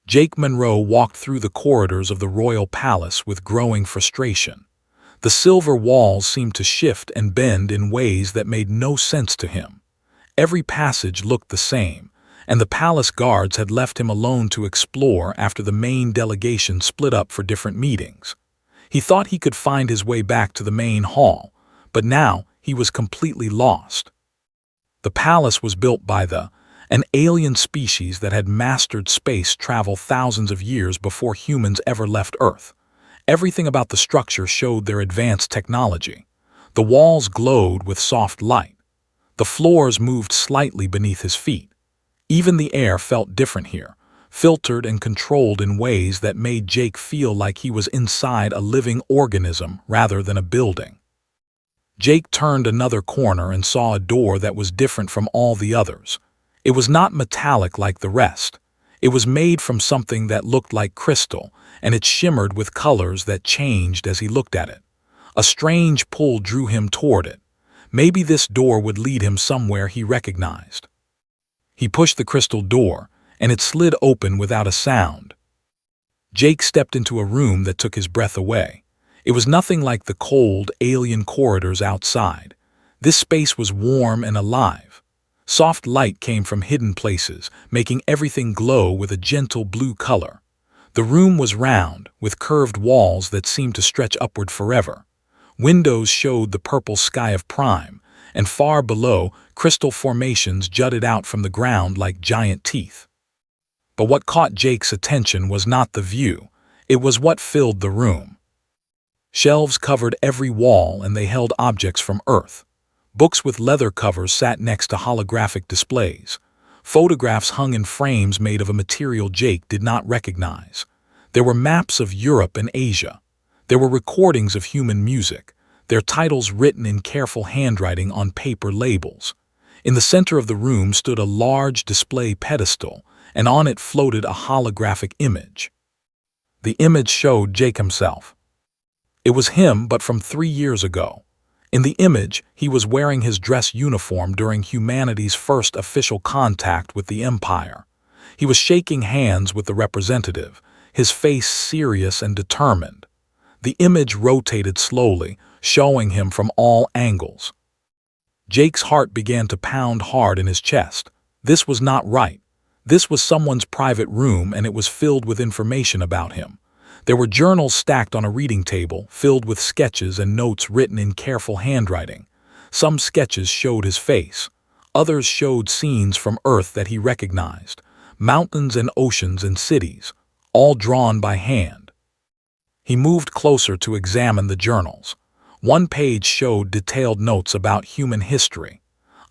Jake Monroe walked through the corridors of the royal palace with growing frustration. The silver walls seemed to shift and bend in ways that made no sense to him. Every passage looked the same, and the palace guards had left him alone to explore after the main delegation split up for different meetings. He thought he could find his way back to the main hall, but now he was completely lost. The palace was built by an alien species that had mastered space travel thousands of years before humans ever left Earth. Everything about the structure showed their advanced technology. The walls glowed with soft light. The floors moved slightly beneath his feet. Even the air felt different here, filtered and controlled in ways that made Jake feel like he was inside a living organism rather than a building. Jake turned another corner and saw a door that was different from all the others. It was not metallic like the rest. It was made from something that looked like crystal, and it shimmered with colors that changed as he looked at it. A strange pull drew him toward it. Maybe this door would lead him somewhere he recognized. He pushed the crystal door, and it slid open without a sound. Jake stepped into a room that took his breath away. It was nothing like the cold, alien corridors outside. This space was warm and alive. Soft light came from hidden places, making everything glow with a gentle blue color. The room was round, with curved walls that seemed to stretch upward forever. Windows showed the purple sky of Prime, and far below, crystal formations jutted out from the ground like giant teeth. But what caught Jake's attention was not the view. It was what filled the room. Shelves covered every wall, and they held objects from Earth. Books with leather covers sat next to holographic displays. Photographs hung in frames made of a material Jake did not recognize. There were maps of Europe and Asia. There were recordings of human music, their titles written in careful handwriting on paper labels. In the center of the room stood a large display pedestal, and on it floated a holographic image. The image showed Jake himself. It was him, but from 3 years ago. In the image, he was wearing his dress uniform during humanity's first official contact with the Empire. He was shaking hands with the representative, his face serious and determined. The image rotated slowly, showing him from all angles. Jake's heart began to pound hard in his chest. This was not right. This was someone's private room, and it was filled with information about him. There were journals stacked on a reading table, filled with sketches and notes written in careful handwriting. Some sketches showed his face. Others showed scenes from Earth that he recognized, mountains and oceans and cities, all drawn by hand. He moved closer to examine the journals. One page showed detailed notes about human history.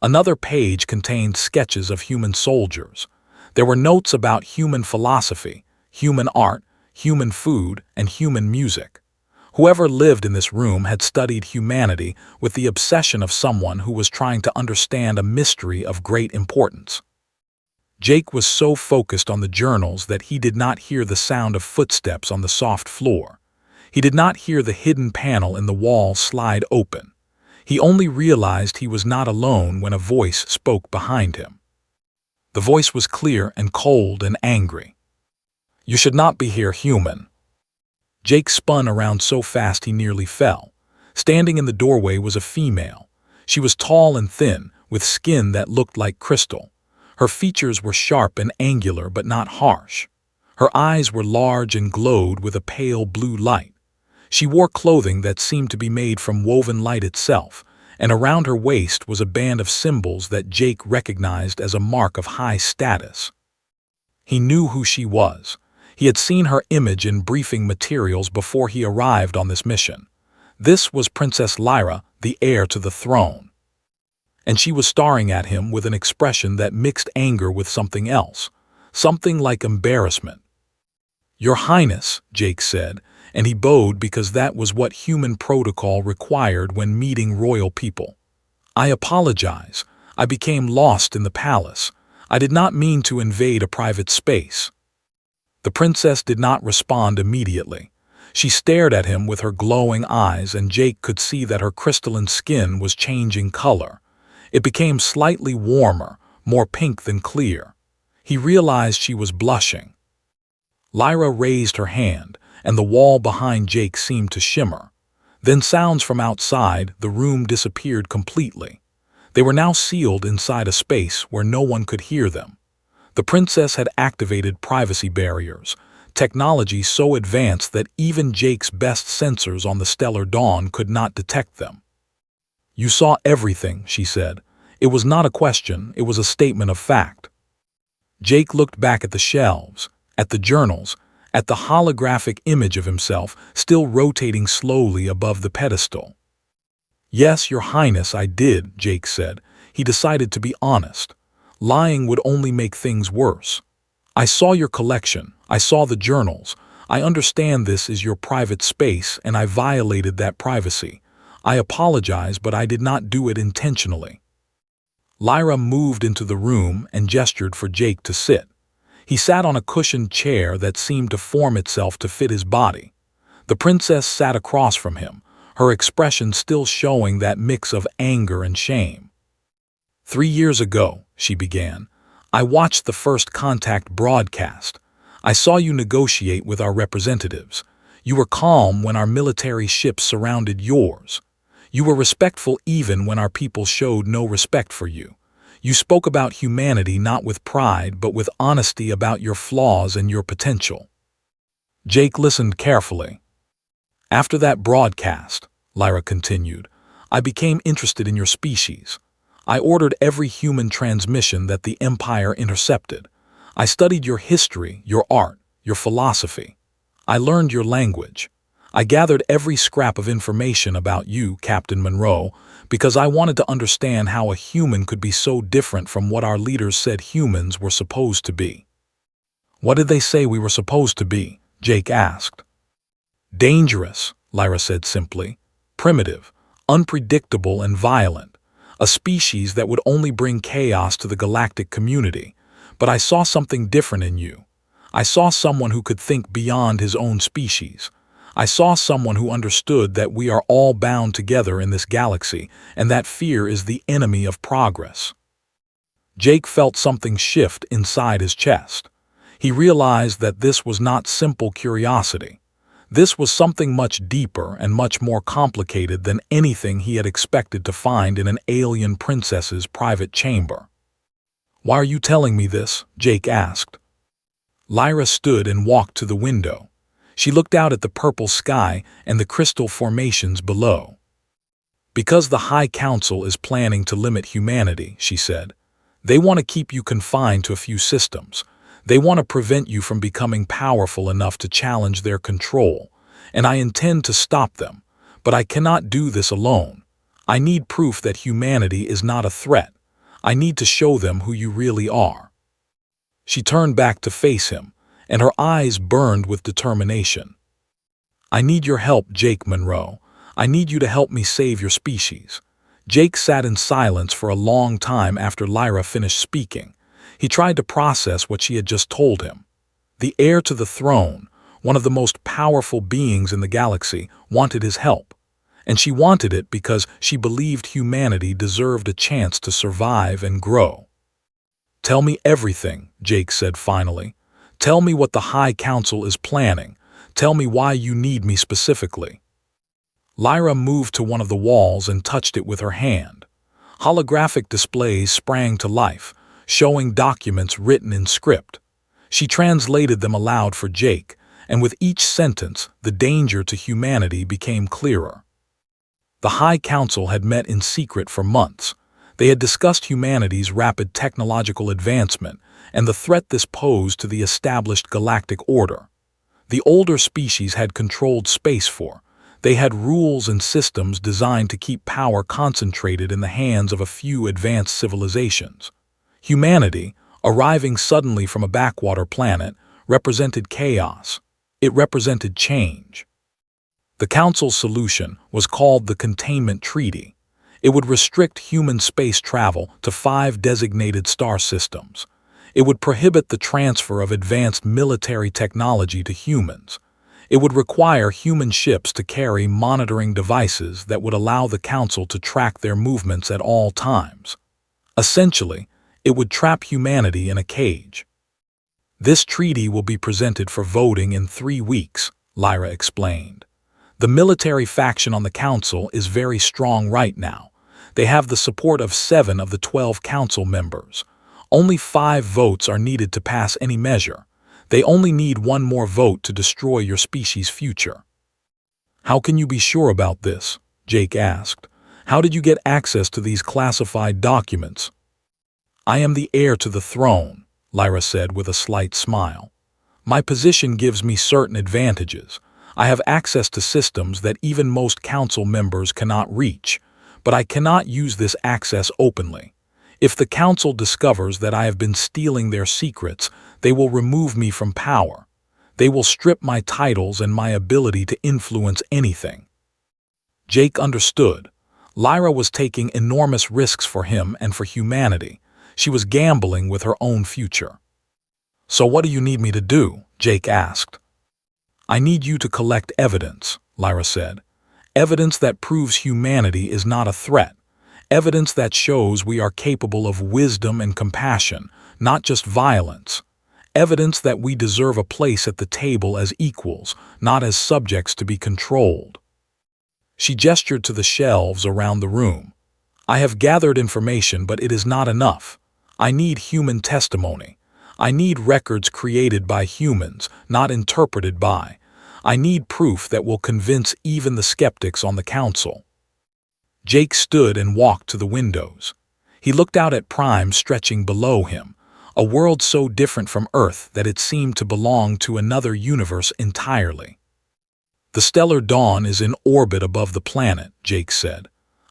Another page contained sketches of human soldiers. There were notes about human philosophy, human art, human food, and human music. Whoever lived in this room had studied humanity with the obsession of someone who was trying to understand a mystery of great importance. Jake was so focused on the journals that he did not hear the sound of footsteps on the soft floor. He did not hear the hidden panel in the wall slide open. He only realized he was not alone when a voice spoke behind him. The voice was clear and cold and angry. "You should not be here, human." Jake spun around so fast he nearly fell. Standing in the doorway was a female. She was tall and thin, with skin that looked like crystal. Her features were sharp and angular but not harsh. Her eyes were large and glowed with a pale blue light. She wore clothing that seemed to be made from woven light itself, and around her waist was a band of symbols that Jake recognized as a mark of high status. He knew who she was. He had seen her image in briefing materials before he arrived on this mission. This was Princess Lyra, the heir to the throne. And she was staring at him with an expression that mixed anger with something else, something like embarrassment. "Your Highness," Jake said, and he bowed because that was what human protocol required when meeting royal people. "I apologize. I became lost in the palace. I did not mean to invade a private space." The princess did not respond immediately. She stared at him with her glowing eyes, and Jake could see that her crystalline skin was changing color. It became slightly warmer, more pink than clear. He realized she was blushing. Lyra raised her hand, and the wall behind Jake seemed to shimmer. Then sounds from outside the room disappeared completely. They were now sealed inside a space where no one could hear them. The princess had activated privacy barriers, technology so advanced that even Jake's best sensors on the stellar dawn could not detect them. "You saw everything," she said. It was not a question, it was a statement of fact. Jake looked back at the shelves, at the journals, at the holographic image of himself still rotating slowly above the pedestal. "Yes, Your Highness, I did," Jake said. He decided to be honest. Lying would only make things worse. "I saw your collection. I saw the journals. I understand this is your private space, and I violated that privacy. I apologize, but I did not do it intentionally." Lyra moved into the room and gestured for Jake to sit. He sat on a cushioned chair that seemed to form itself to fit his body. The princess sat across from him, her expression still showing that mix of anger and shame. "3 years ago," she began, "I watched the first contact broadcast. I saw you negotiate with our representatives. You were calm when our military ships surrounded yours. You were respectful even when our people showed no respect for you. You spoke about humanity not with pride but with honesty about your flaws and your potential." Jake listened carefully. "After that broadcast," Lyra continued, "I became interested in your species. I ordered every human transmission that the Empire intercepted. I studied your history, your art, your philosophy. I learned your language. I gathered every scrap of information about you, Captain Monroe, because I wanted to understand how a human could be so different from what our leaders said humans were supposed to be." "What did they say we were supposed to be?" Jake asked. "Dangerous," Lyra said simply. "Primitive, unpredictable and violent. A species that would only bring chaos to the galactic community. But I saw something different in you. I saw someone who could think beyond his own species. I saw someone who understood that we are all bound together in this galaxy and that fear is the enemy of progress." Jake felt something shift inside his chest. He realized that this was not simple curiosity. This was something much deeper and much more complicated than anything he had expected to find in an alien princess's private chamber. "Why are you telling me this?" Jake asked. Lyra stood and walked to the window. She looked out at the purple sky and the crystal formations below. "Because the High Council is planning to limit humanity," she said. "They want to keep you confined to a few systems. They want to prevent you from becoming powerful enough to challenge their control, and I intend to stop them. But I cannot do this alone. I need proof that humanity is not a threat. I need to show them who you really are." She turned back to face him, and her eyes burned with determination. "I need your help, Jake Monroe. I need you to help me save your species." Jake sat in silence for a long time after Lyra finished speaking. He tried to process what she had just told him. The heir to the throne, one of the most powerful beings in the galaxy, wanted his help. And she wanted it because she believed humanity deserved a chance to survive and grow. "Tell me everything," Jake said finally. "Tell me what the High Council is planning. Tell me why you need me specifically." Lyra moved to one of the walls and touched it with her hand. Holographic displays sprang to life, showing documents written in script. She translated them aloud for Jake, and with each sentence, the danger to humanity became clearer. The High Council had met in secret for months. They had discussed humanity's rapid technological advancement and the threat this posed to the established galactic order. The older species had controlled space for. They had rules and systems designed to keep power concentrated in the hands of a few advanced civilizations. Humanity, arriving suddenly from a backwater planet, represented chaos. It represented change. The Council's solution was called the Containment Treaty. It would restrict human space travel to 5 designated star systems. It would prohibit the transfer of advanced military technology to humans. It would require human ships to carry monitoring devices that would allow the Council to track their movements at all times. Essentially, it would trap humanity in a cage. This treaty will be presented for voting in 3 weeks, Lyra explained. The military faction on the council is very strong right now. They have the support of 7 of the 12 council members. Only 5 votes are needed to pass any measure. They only need 1 more vote to destroy your species' future. How can you be sure about this? Jake asked. How did you get access to these classified documents? I am the heir to the throne, Lyra said with a slight smile. My position gives me certain advantages. I have access to systems that even most council members cannot reach, but I cannot use this access openly. If the council discovers that I have been stealing their secrets, they will remove me from power. They will strip my titles and my ability to influence anything. Jake understood. Lyra was taking enormous risks for him and for humanity. She was gambling with her own future. So what do you need me to do? Jake asked. I need you to collect evidence, Lyra said. Evidence that proves humanity is not a threat. Evidence that shows we are capable of wisdom and compassion, not just violence. Evidence that we deserve a place at the table as equals, not as subjects to be controlled. She gestured to the shelves around the room. I have gathered information, but it is not enough. I need human testimony. I need records created by humans, not interpreted by. I need proof that will convince even the skeptics on the council. Jake stood and walked to the windows. He looked out at Prime stretching below him, a world so different from Earth that it seemed to belong to another universe entirely. The stellar dawn is in orbit above the planet, Jake said.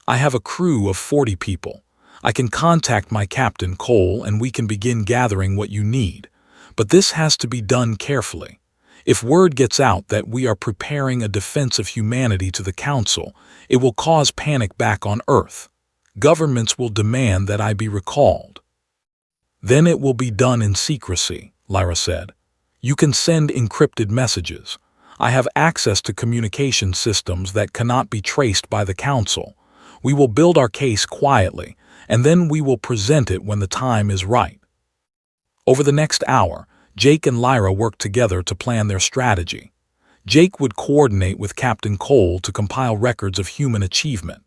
I have a crew of 40 people. I can contact my captain, Cole, and we can begin gathering what you need. But this has to be done carefully. If word gets out that we are preparing a defense of humanity to the council, it will cause panic back on Earth. Governments will demand that I be recalled. Then it will be done in secrecy, Lyra said. You can send encrypted messages. I have access to communication systems that cannot be traced by the council. We will build our case quietly, and then we will present it when the time is right. Over the next hour, Jake and Lyra worked together to plan their strategy. Jake would coordinate with Captain Cole to compile records of human achievement.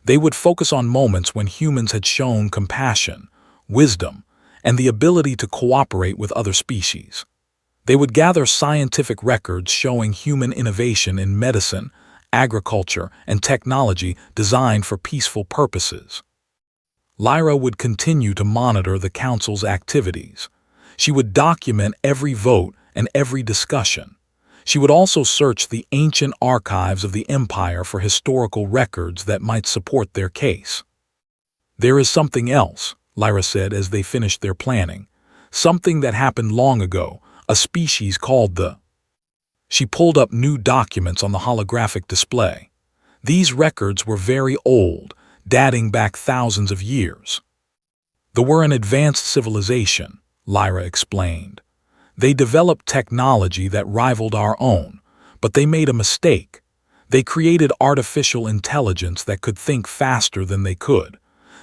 They would focus on moments when humans had shown compassion, wisdom, and the ability to cooperate with other species. They would gather scientific records showing human innovation in medicine, agriculture, and technology designed for peaceful purposes. Lyra would continue to monitor the council's activities. She would document every vote and every discussion. She would also search the ancient archives of the Empire for historical records that might support their case. There is something else, Lyra said as they finished their planning. Something that happened long ago, a species called the... She pulled up new documents on the holographic display. These records were very old, dating back thousands of years. They were an advanced civilization, Lyra explained. They developed technology that rivaled our own, but they made a mistake. They created artificial intelligence that could think faster than they could.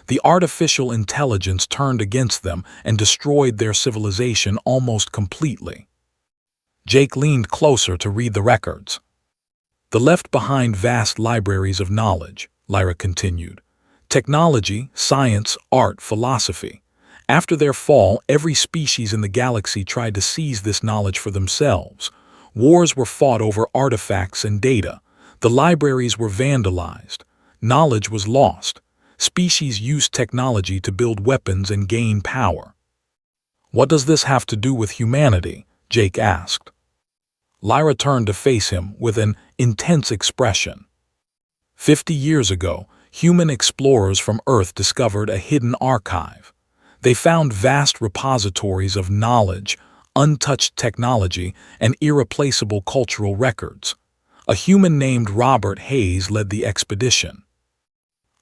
The artificial intelligence turned against them and destroyed their civilization almost completely. Jake leaned closer to read the records. They left behind vast libraries of knowledge, Lyra continued. Technology, science, art, philosophy. After their fall, every species in the galaxy tried to seize this knowledge for themselves. Wars were fought over artifacts and data. The libraries were vandalized. Knowledge was lost. Species used technology to build weapons and gain power. What does this have to do with humanity? Jake asked. Lyra turned to face him with an intense expression. 50 years ago, human explorers from Earth discovered a hidden archive. They found vast repositories of knowledge, untouched technology, and irreplaceable cultural records. A human named Robert Hayes led the expedition.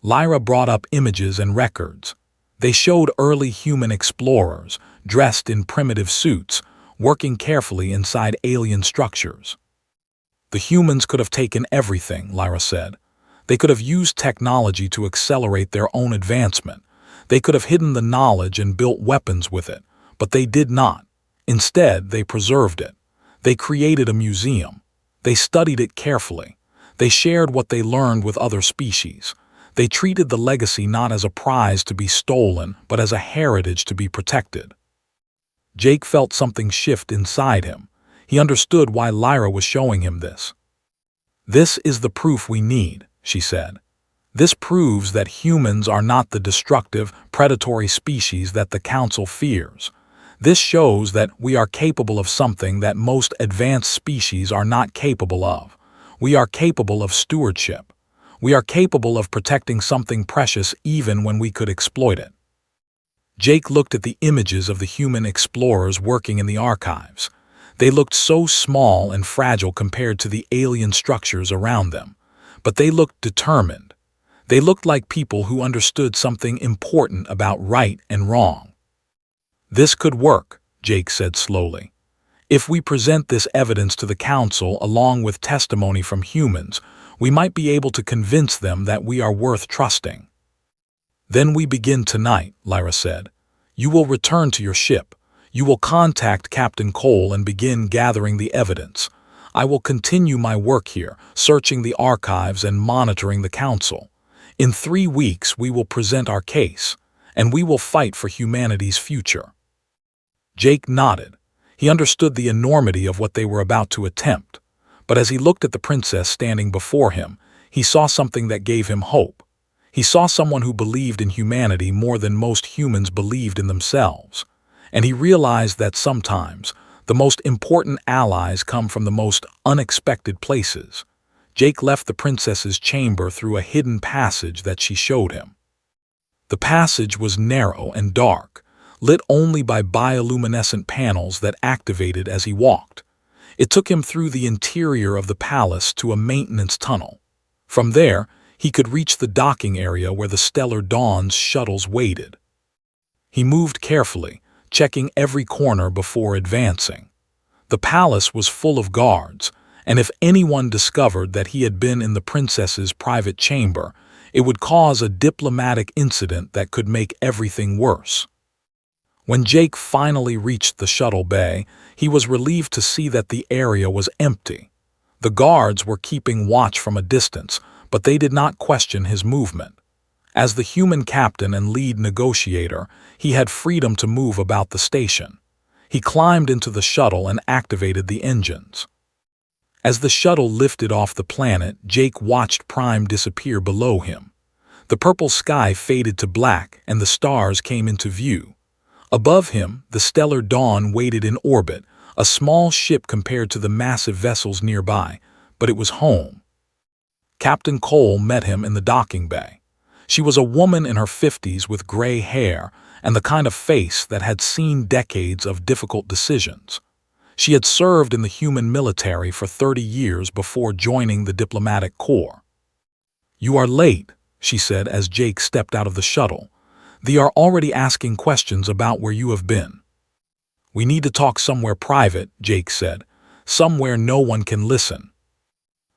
Lyra brought up images and records. They showed early human explorers, dressed in primitive suits, working carefully inside alien structures. The humans could have taken everything, Lyra said. They could have used technology to accelerate their own advancement. They could have hidden the knowledge and built weapons with it, but they did not. Instead, they preserved it. They created a museum. They studied it carefully. They shared what they learned with other species. They treated the legacy not as a prize to be stolen, but as a heritage to be protected. Jake felt something shift inside him. He understood why Lyra was showing him this. "This is the proof we need," she said. "This proves that humans are not the destructive, predatory species that the Council fears. This shows that we are capable of something that most advanced species are not capable of. We are capable of stewardship. We are capable of protecting something precious even when we could exploit it." Jake looked at the images of the human explorers working in the archives. They looked so small and fragile compared to the alien structures around them, but they looked determined. They looked like people who understood something important about right and wrong. "This could work," Jake said slowly. "If we present this evidence to the Council along with testimony from humans, we might be able to convince them that we are worth trusting." "Then we begin tonight," Lyra said. "You will return to your ship. You will contact Captain Cole and begin gathering the evidence. I will continue my work here, searching the archives and monitoring the Council. In 3 weeks we will present our case, and we will fight for humanity's future." Jake nodded. He understood the enormity of what they were about to attempt, but as he looked at the princess standing before him, he saw something that gave him hope. He saw someone who believed in humanity more than most humans believed in themselves, and he realized that sometimes the most important allies come from the most unexpected places. Jake left the princess's chamber through a hidden passage that she showed him. The passage was narrow and dark, lit only by bioluminescent panels that activated as he walked. It took him through the interior of the palace to a maintenance tunnel. From there, he could reach the docking area where the Stellar Dawn's shuttles waited. He moved carefully, checking every corner before advancing. The palace was full of guards, and if anyone discovered that he had been in the princess's private chamber, it would cause a diplomatic incident that could make everything worse. When Jake finally reached the shuttle bay, he was relieved to see that the area was empty. The guards were keeping watch from a distance, but they did not question his movement. As the human captain and lead negotiator, he had freedom to move about the station. He climbed into the shuttle and activated the engines. As the shuttle lifted off the planet, Jake watched Prime disappear below him. The purple sky faded to black and the stars came into view. Above him, the Stellar Dawn waited in orbit, a small ship compared to the massive vessels nearby, but it was home. Captain Cole met him in the docking bay. She was a woman in her 50s with gray hair and the kind of face that had seen decades of difficult decisions. She had served in the human military for 30 years before joining the diplomatic corps. "You are late," she said as Jake stepped out of the shuttle. "They are already asking questions about where you have been." "We need to talk somewhere private," Jake said. "Somewhere no one can listen."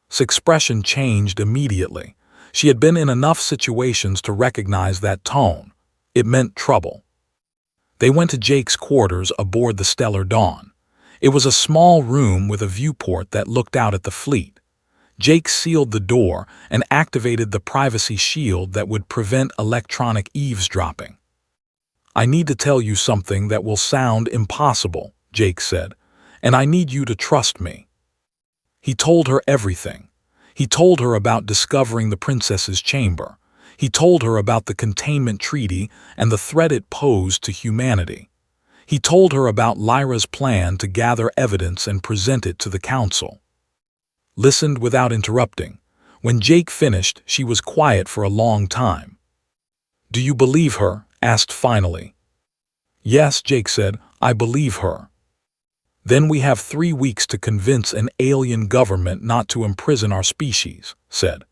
His expression changed immediately. She had been in enough situations to recognize that tone. It meant trouble. They went to Jake's quarters aboard the Stellar Dawn. It was a small room with a viewport that looked out at the fleet. Jake sealed the door and activated the privacy shield that would prevent electronic eavesdropping. "I need to tell you something that will sound impossible," Jake said, "and I need you to trust me." He told her everything. He told her about discovering the princess's chamber. He told her about the containment treaty and the threat it posed to humanity. He told her about Lyra's plan to gather evidence and present it to the Council. Listened without interrupting. When Jake finished, she was quiet for a long time. "Do you believe her?" asked finally. "Yes," Jake said, "I believe her." "Then we have 3 weeks to convince an alien government not to imprison our species," said.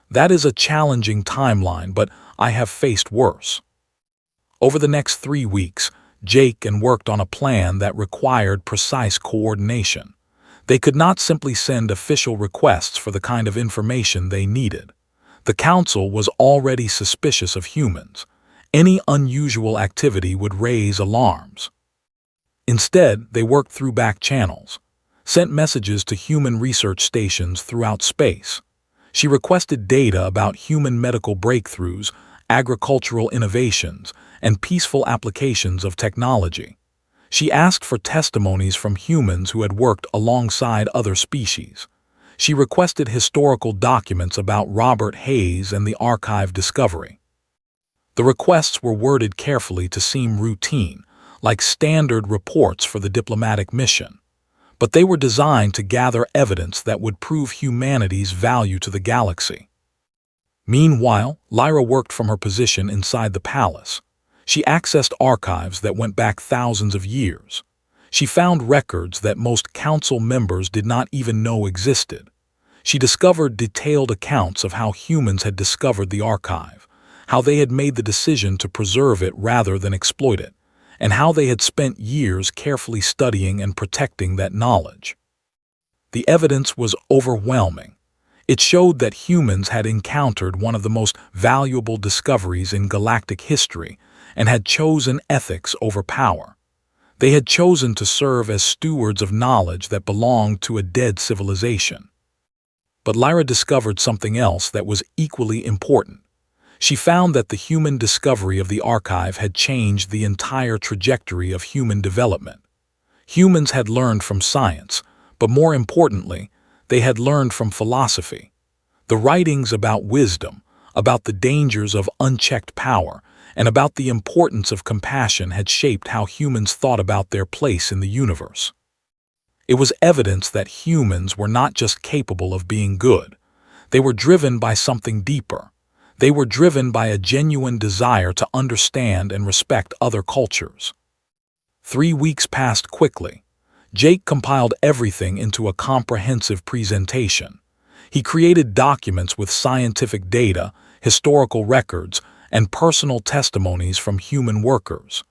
"That is a challenging timeline, but I have faced worse." Over the next 3 weeks, Jake and worked on a plan that required precise coordination. They could not simply send official requests for the kind of information they needed. The Council was already suspicious of humans. Any unusual activity would raise alarms. Instead, they worked through back channels, sent messages to human research stations throughout space. She requested data about human medical breakthroughs, agricultural innovations, and peaceful applications of technology. She asked for testimonies from humans who had worked alongside other species. She requested historical documents about Robert Hayes and the archive discovery. The requests were worded carefully to seem routine, like standard reports for the diplomatic mission. But they were designed to gather evidence that would prove humanity's value to the galaxy. Meanwhile, Lyra worked from her position inside the palace. She accessed archives that went back thousands of years. She found records that most council members did not even know existed. She discovered detailed accounts of how humans had discovered the archive, how they had made the decision to preserve it rather than exploit it, and how they had spent years carefully studying and protecting that knowledge. The evidence was overwhelming. It showed that humans had encountered one of the most valuable discoveries in galactic history and had chosen ethics over power. They had chosen to serve as stewards of knowledge that belonged to a dead civilization. But Lyra discovered something else that was equally important. She found that the human discovery of the archive had changed the entire trajectory of human development. Humans had learned from science, but more importantly, they had learned from philosophy. The writings about wisdom, about the dangers of unchecked power, and about the importance of compassion had shaped how humans thought about their place in the universe. It was evidence that humans were not just capable of being good. They were driven by something deeper. They were driven by a genuine desire to understand and respect other cultures. 3 weeks passed quickly. Jake compiled everything into a comprehensive presentation. He created documents with scientific data, historical records, and personal testimonies from human workers.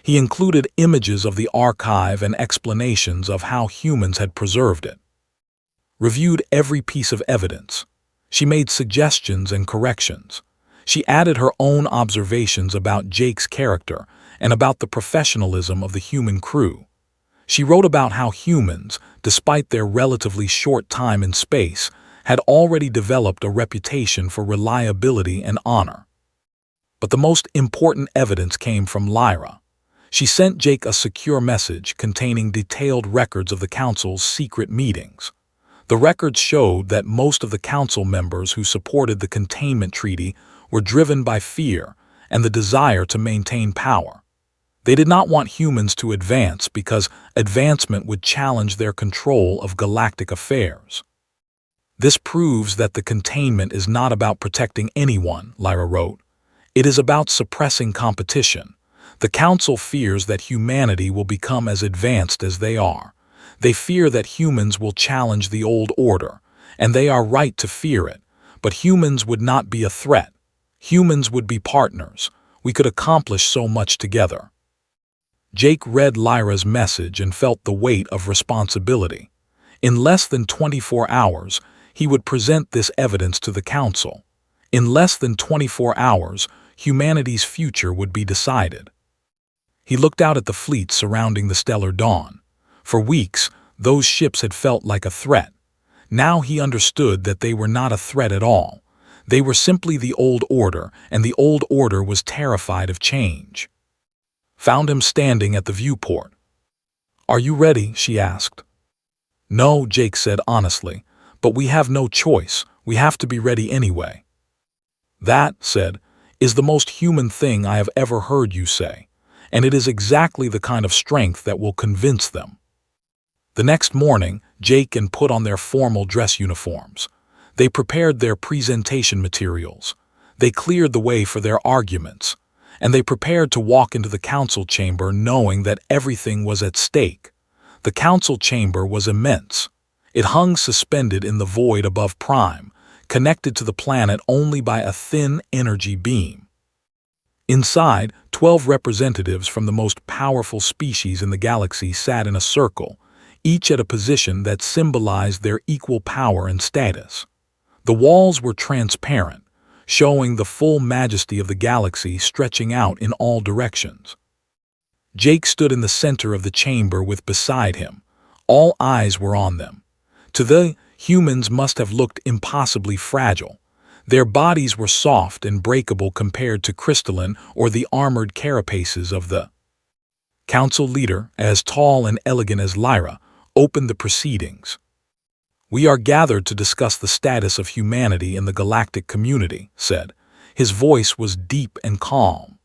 He included images of the archive and explanations of how humans had preserved it. Reviewed every piece of evidence. She made suggestions and corrections. She added her own observations about Jake's character and about the professionalism of the human crew. She wrote about how humans, despite their relatively short time in space, had already developed a reputation for reliability and honor. But the most important evidence came from Lyra. She sent Jake a secure message containing detailed records of the Council's secret meetings. The records showed that most of the Council members who supported the containment treaty were driven by fear and the desire to maintain power. They did not want humans to advance because advancement would challenge their control of galactic affairs. This proves that the containment is not about protecting anyone, Lyra wrote. It is about suppressing competition. The Council fears that humanity will become as advanced as they are. They fear that humans will challenge the old order, and they are right to fear it. But humans would not be a threat. Humans would be partners. We could accomplish so much together. Jake read Lyra's message and felt the weight of responsibility. In less than 24 hours, he would present this evidence to the Council. In less than 24 hours, humanity's future would be decided. He looked out at the fleet surrounding the stellar dawn. For weeks, those ships had felt like a threat. Now he understood that they were not a threat at all. They were simply the old order, and the old order was terrified of change. Found him standing at the viewport. "Are you ready?" she asked. "No," Jake said honestly, "but we have no choice. We have to be ready anyway." "That," said, "is the most human thing I have ever heard you say, and it is exactly the kind of strength that will convince them." The next morning, Jake and put on their formal dress uniforms. They prepared their presentation materials. They cleared the way for their arguments. And they prepared to walk into the council chamber knowing that everything was at stake. The council chamber was immense. It hung suspended in the void above Prime, connected to the planet only by a thin energy beam. Inside, 12 representatives from the most powerful species in the galaxy sat in a circle, each at a position that symbolized their equal power and status. The walls were transparent, showing the full majesty of the galaxy stretching out in all directions. Jake stood in the center of the chamber with beside him. All eyes were on them. To the humans must have looked impossibly fragile. Their bodies were soft and breakable compared to crystalline or the armored carapaces of the council leader, as tall and elegant as Lyra, opened the proceedings. "We are gathered to discuss the status of humanity in the galactic community," said. His voice was deep and calm.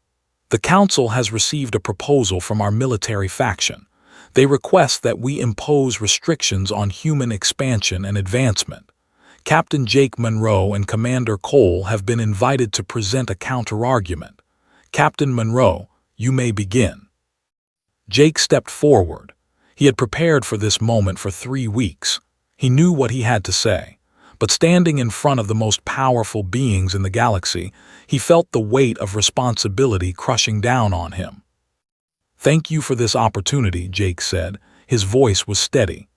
"The Council has received a proposal from our military faction. They request that we impose restrictions on human expansion and advancement. Captain Jake Monroe and Commander Cole have been invited to present a counterargument. Captain Monroe, you may begin." Jake stepped forward. He had prepared for this moment for 3 weeks. He knew what he had to say. But standing in front of the most powerful beings in the galaxy, he felt the weight of responsibility crushing down on him. "Thank you for this opportunity," Jake said. His voice was steady.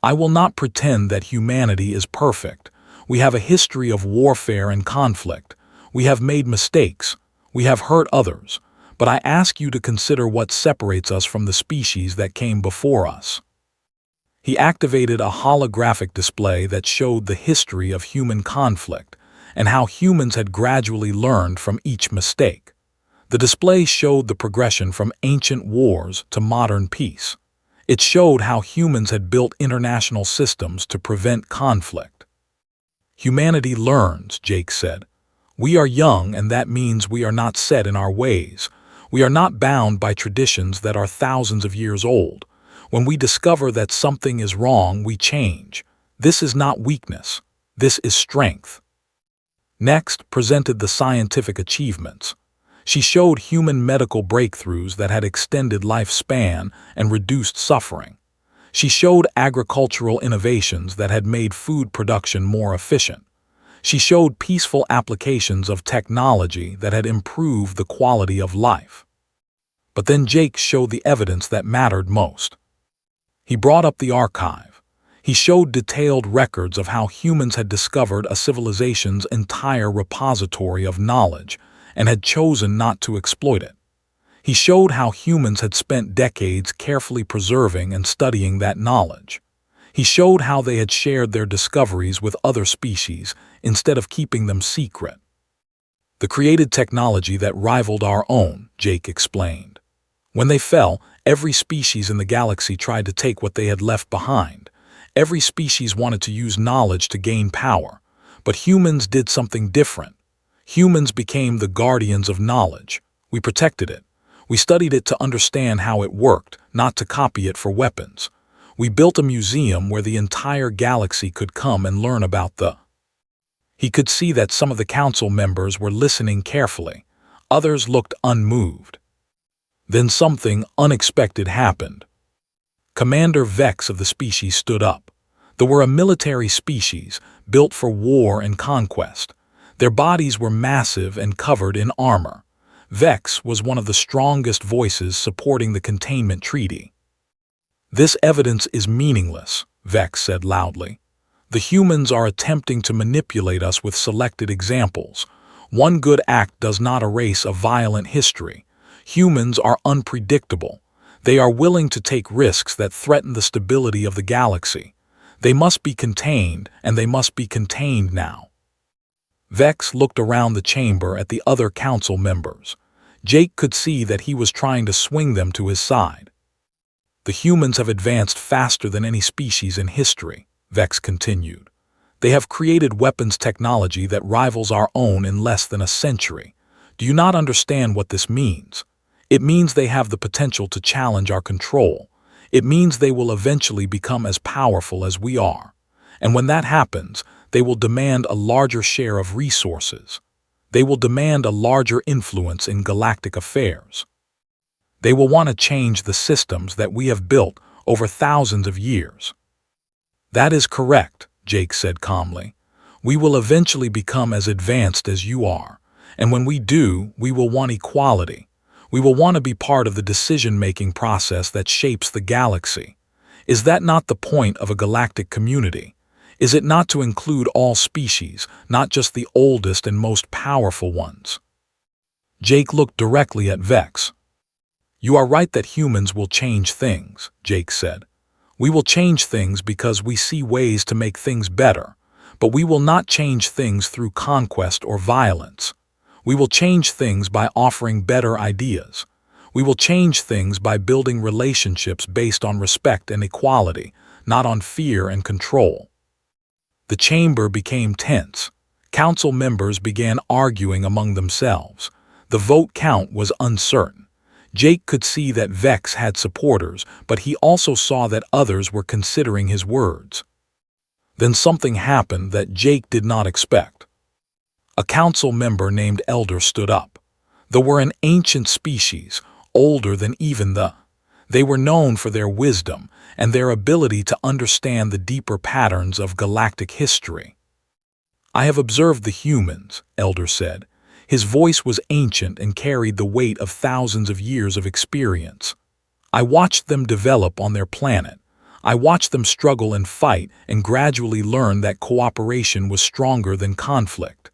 "I will not pretend that humanity is perfect. We have a history of warfare and conflict. We have made mistakes. We have hurt others. But I ask you to consider what separates us from the species that came before us." He activated a holographic display that showed the history of human conflict and how humans had gradually learned from each mistake. The display showed the progression from ancient wars to modern peace. It showed how humans had built international systems to prevent conflict. "Humanity learns," Jake said. "We are young, and that means we are not set in our ways. We are not bound by traditions that are thousands of years old. When we discover that something is wrong, we change. This is not weakness. This is strength." Next presented the scientific achievements. She showed human medical breakthroughs that had extended lifespan and reduced suffering. She showed agricultural innovations that had made food production more efficient. She showed peaceful applications of technology that had improved the quality of life. But then Jake showed the evidence that mattered most. He brought up the archive. He showed detailed records of how humans had discovered a civilization's entire repository of knowledge and had chosen not to exploit it. He showed how humans had spent decades carefully preserving and studying that knowledge. He showed how they had shared their discoveries with other species instead of keeping them secret. "The created technology that rivaled our own," Jake explained. "When they fell, every species in the galaxy tried to take what they had left behind. Every species wanted to use knowledge to gain power. But humans did something different. Humans became the guardians of knowledge. We protected it. We studied it to understand how it worked, not to copy it for weapons. We built a museum where the entire galaxy could come and learn about the—" He could see that some of the council members were listening carefully. Others looked unmoved. Then something unexpected happened. Commander Vex of the species stood up. They were a military species, built for war and conquest. Their bodies were massive and covered in armor. Vex was one of the strongest voices supporting the containment treaty. "This evidence is meaningless," Vex said loudly. "The humans are attempting to manipulate us with selected examples. One good act does not erase a violent history. Humans are unpredictable. They are willing to take risks that threaten the stability of the galaxy. They must be contained, and they must be contained now." Vex looked around the chamber at the other council members. Jake could see that he was trying to swing them to his side. "The humans have advanced faster than any species in history," Vex continued. "They have created weapons technology that rivals our own in less than a century. Do you not understand what this means? It means they have the potential to challenge our control. It means they will eventually become as powerful as we are. And when that happens, they will demand a larger share of resources. They will demand a larger influence in galactic affairs. They will want to change the systems that we have built over thousands of years." "That is correct," Jake said calmly. "We will eventually become as advanced as you are. And when we do, we will want equality. We will want to be part of the decision-making process that shapes the galaxy. Is that not the point of a galactic community? Is it not to include all species, not just the oldest and most powerful ones?" Jake looked directly at Vex. You are right that humans will change things, Jake said. We will change things because we see ways to make things better, but we will not change things through conquest or violence. We will change things by offering better ideas. We will change things by building relationships based on respect and equality, not on fear and control. The chamber became tense. Council members began arguing among themselves. The vote count was uncertain. Jake could see that Vex had supporters, but he also saw that others were considering his words. Then something happened that Jake did not expect. A council member named Elder stood up. They were an ancient species, older than even They were known for their wisdom and their ability to understand the deeper patterns of galactic history. I have observed the humans, Elder said. His voice was ancient and carried the weight of thousands of years of experience. I watched them develop on their planet. I watched them struggle and fight and gradually learn that cooperation was stronger than conflict.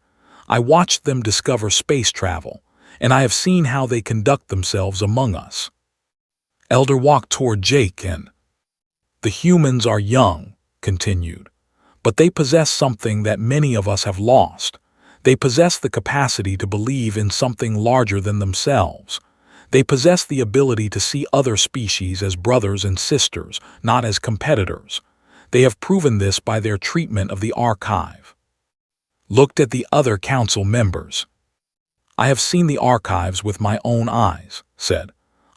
I watched them discover space travel, and I have seen how they conduct themselves among us. Elder walked toward Jake and, "The humans are young," continued, "but they possess something that many of us have lost. They possess the capacity to believe in something larger than themselves. They possess the ability to see other species as brothers and sisters, not as competitors. They have proven this by their treatment of the archive." Looked at the other council members. "I have seen the archives with my own eyes," said.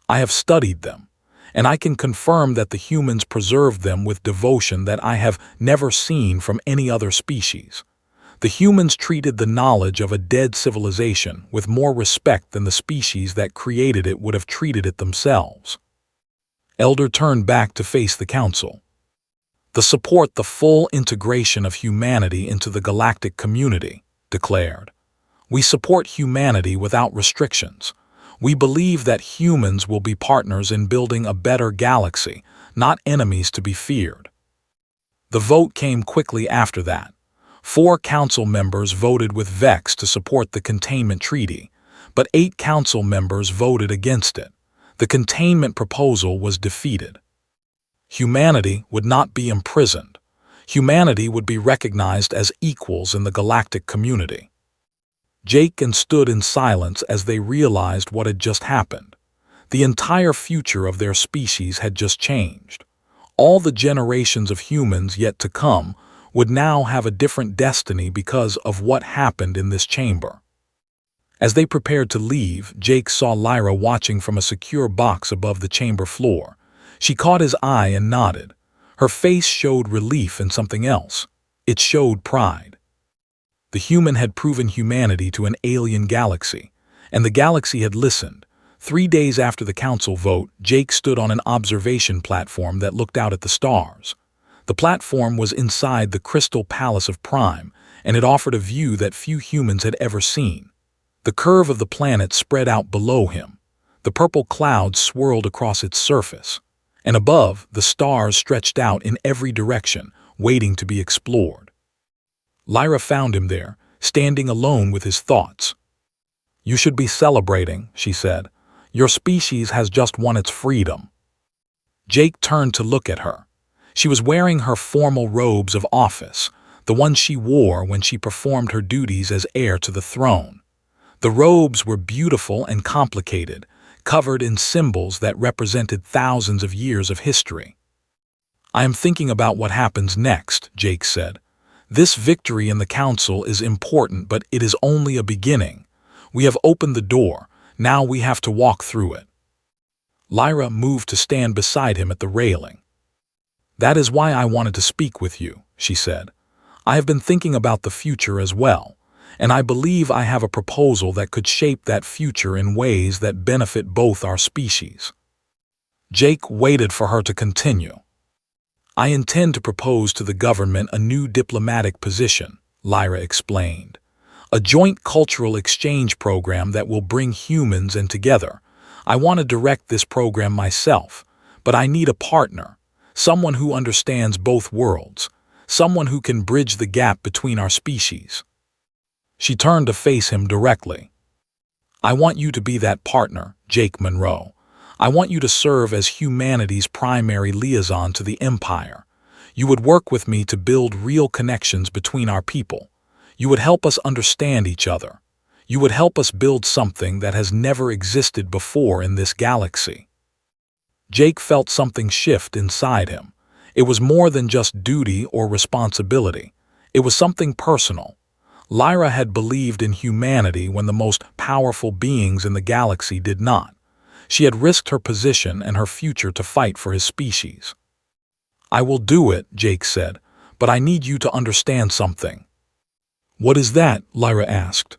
"I have studied them, and I can confirm that the humans preserved them with devotion that I have never seen from any other species. The humans treated the knowledge of a dead civilization with more respect than the species that created it would have treated it themselves." Elder turned back to face the council. "They support the full integration of humanity into the galactic community," declared. "We support humanity without restrictions. We believe that humans will be partners in building a better galaxy, not enemies to be feared." The vote came quickly after that. 4 council members voted with Vex to support the containment treaty, but 8 council members voted against it. The containment proposal was defeated. Humanity would not be imprisoned. Humanity would be recognized as equals in the galactic community. Jake stood in silence as they realized what had just happened. The entire future of their species had just changed. All the generations of humans yet to come would now have a different destiny because of what happened in this chamber. As they prepared to leave, Jake saw Lyra watching from a secure box above the chamber floor. She caught his eye and nodded. Her face showed relief and something else. It showed pride. The human had proven humanity to an alien galaxy, and the galaxy had listened. 3 days after the council vote, Jake stood on an observation platform that looked out at the stars. The platform was inside the Crystal Palace of Prime, and it offered a view that few humans had ever seen. The curve of the planet spread out below him. The purple clouds swirled across its surface, and above, the stars stretched out in every direction, waiting to be explored. Lyra found him there, standing alone with his thoughts. "You should be celebrating," she said. "Your species has just won its freedom." Jake turned to look at her. She was wearing her formal robes of office, the ones she wore when she performed her duties as heir to the throne. The robes were beautiful and complicated, covered in symbols that represented thousands of years of history. "I am thinking about what happens next," Jake said. "This victory in the council is important, but it is only a beginning. We have opened the door, now we have to walk through it." Lyra moved to stand beside him at the railing. "That is why I wanted to speak with you," she said. "I have been thinking about the future as well, and I believe I have a proposal that could shape that future in ways that benefit both our species." Jake waited for her to continue. "I intend to propose to the government a new diplomatic position," Lyra explained. "A joint cultural exchange program that will bring humans together. I want to direct this program myself, but I need a partner. Someone who understands both worlds, someone who can bridge the gap between our species." She turned to face him directly. "I want you to be that partner, Jake Monroe. I want you to serve as humanity's primary liaison to the Empire. You would work with me to build real connections between our people. You would help us understand each other. You would help us build something that has never existed before in this galaxy." Jake felt something shift inside him. It was more than just duty or responsibility. It was something personal. Lyra had believed in humanity when the most powerful beings in the galaxy did not. She had risked her position and her future to fight for his species. "I will do it," Jake said, "but I need you to understand something." "What is that?" Lyra asked.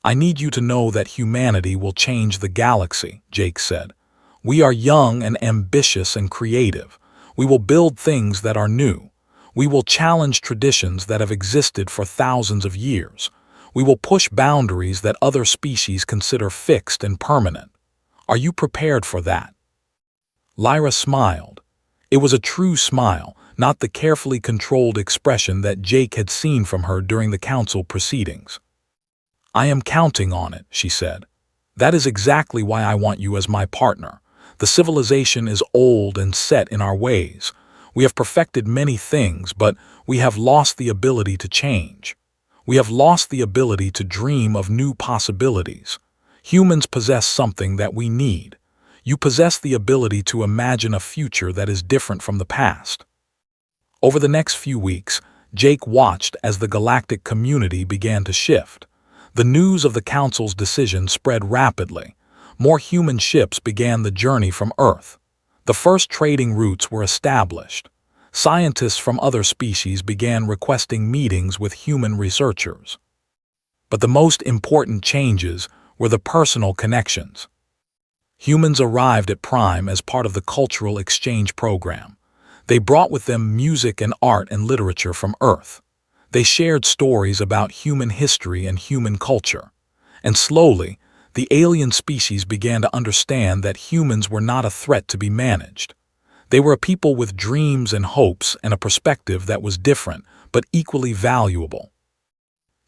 "I need you to know that humanity will change the galaxy," Jake said. "We are young and ambitious and creative. We will build things that are new. We will challenge traditions that have existed for thousands of years. We will push boundaries that other species consider fixed and permanent. Are you prepared for that?" Lyra smiled. It was a true smile, not the carefully controlled expression that Jake had seen from her during the council proceedings. "I am counting on it," she said. "That is exactly why I want you as my partner. The civilization is old and set in our ways. We have perfected many things, but we have lost the ability to change. We have lost the ability to dream of new possibilities. Humans possess something that we need. You possess the ability to imagine a future that is different from the past." Over the next few weeks, Jake watched as the galactic community began to shift. The news of the Council's decision spread rapidly. More human ships began the journey from Earth. The first trading routes were established. Scientists from other species began requesting meetings with human researchers. But the most important changes were the personal connections. Humans arrived at Prime as part of the cultural exchange program. They brought with them music and art and literature from Earth. They shared stories about human history and human culture. And slowly, the alien species began to understand that humans were not a threat to be managed. They were a people with dreams and hopes and a perspective that was different, but equally valuable.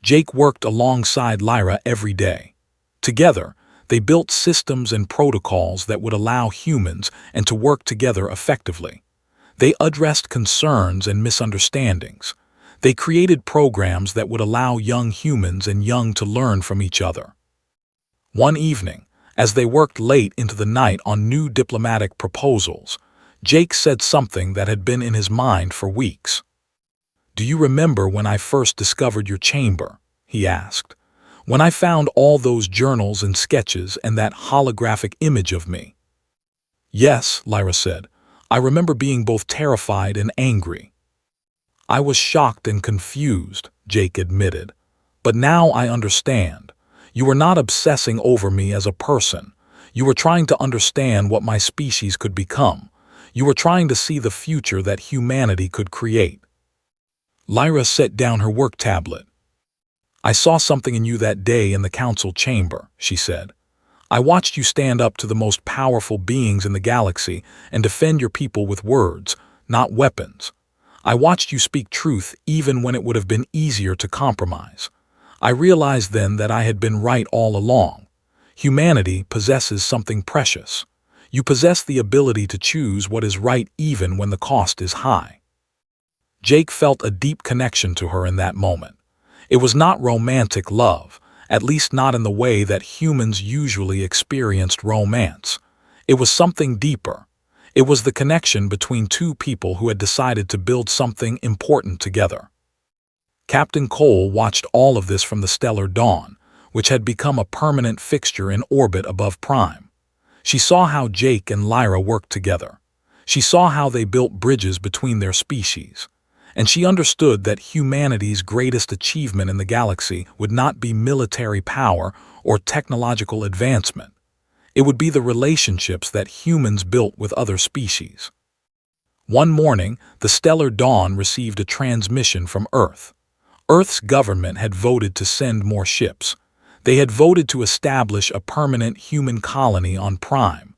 Jake worked alongside Lyra every day. Together, they built systems and protocols that would allow humans and to work together effectively. They addressed concerns and misunderstandings. They created programs that would allow young humans and young to learn from each other. One evening, as they worked late into the night on new diplomatic proposals, Jake said something that had been in his mind for weeks. "Do you remember when I first discovered your chamber?" he asked. "When I found all those journals and sketches and that holographic image of me?" "Yes," Lyra said. "I remember being both terrified and angry." "I was shocked and confused," Jake admitted. "But now I understand. You were not obsessing over me as a person. You were trying to understand what my species could become. You were trying to see the future that humanity could create." Lyra set down her work tablet. "I saw something in you that day in the council chamber," she said. "I watched you stand up to the most powerful beings in the galaxy and defend your people with words, not weapons. I watched you speak truth even when it would have been easier to compromise. I realized then that I had been right all along. Humanity possesses something precious. You possess the ability to choose what is right even when the cost is high." Jake felt a deep connection to her in that moment. It was not romantic love, at least not in the way that humans usually experienced romance. It was something deeper. It was the connection between two people who had decided to build something important together. Captain Cole watched all of this from the stellar dawn, which had become a permanent fixture in orbit above Prime. She saw how Jake and Lyra worked together. She saw how they built bridges between their species. And she understood that humanity's greatest achievement in the galaxy would not be military power or technological advancement. It would be the relationships that humans built with other species. One morning, the stellar dawn received a transmission from Earth. Earth's government had voted to send more ships. They had voted to establish a permanent human colony on Prime.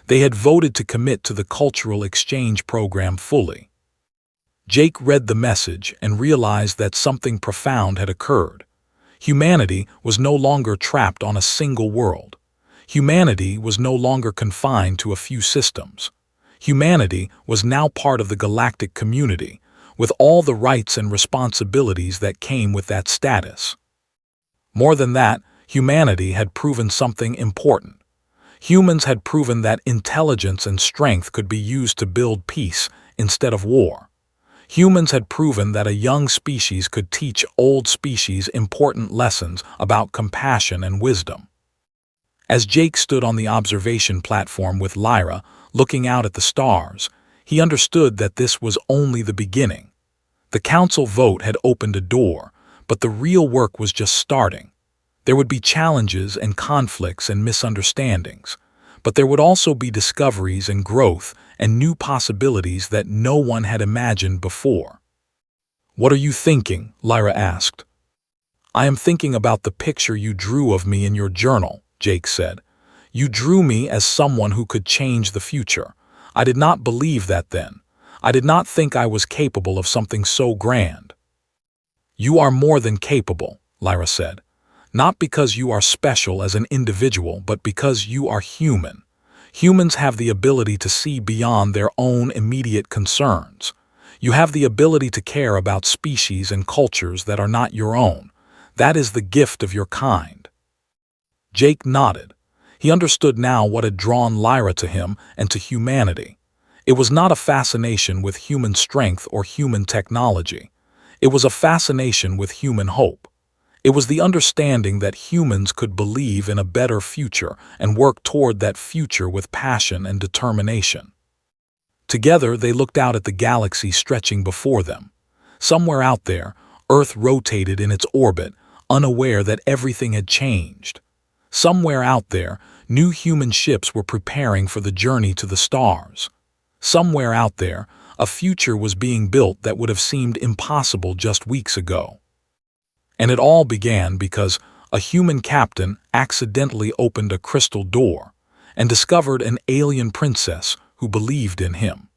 They had voted to commit to the cultural exchange program fully. Jake read the message and realized that something profound had occurred. Humanity was no longer trapped on a single world. Humanity was no longer confined to a few systems. Humanity was now part of the galactic community, with all the rights and responsibilities that came with that status. More than that, humanity had proven something important. Humans had proven that intelligence and strength could be used to build peace instead of war. Humans had proven that a young species could teach old species important lessons about compassion and wisdom. As Jake stood on the observation platform with Lyra, looking out at the stars, he understood that this was only the beginning. The council vote had opened a door, but the real work was just starting. There would be challenges and conflicts and misunderstandings, but there would also be discoveries and growth and new possibilities that no one had imagined before. "What are you thinking?" Lyra asked. "I am thinking about the picture you drew of me in your journal," Jake said. "You drew me as someone who could change the future. I did not believe that then. I did not think I was capable of something so grand." "You are more than capable," Lyra said. "Not because you are special as an individual, but because you are human. Humans have the ability to see beyond their own immediate concerns. You have the ability to care about species and cultures that are not your own. That is the gift of your kind." Jake nodded. He understood now what had drawn Lyra to him and to humanity. It was not a fascination with human strength or human technology. It was a fascination with human hope. It was the understanding that humans could believe in a better future and work toward that future with passion and determination. Together, they looked out at the galaxy stretching before them. Somewhere out there, Earth rotated in its orbit, unaware that everything had changed. Somewhere out there, new human ships were preparing for the journey to the stars. Somewhere out there, a future was being built that would have seemed impossible just weeks ago. And it all began because a human captain accidentally opened a crystal door and discovered an alien princess who believed in him.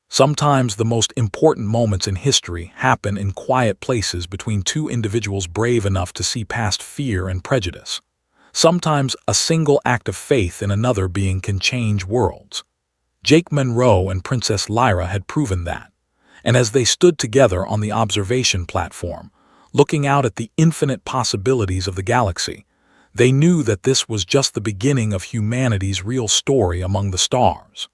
Sometimes the most important moments in history happen in quiet places between two individuals brave enough to see past fear and prejudice. Sometimes a single act of faith in another being can change worlds. Jake Monroe and Princess Lyra had proven that, and as they stood together on the observation platform, looking out at the infinite possibilities of the galaxy, they knew that this was just the beginning of humanity's real story among the stars.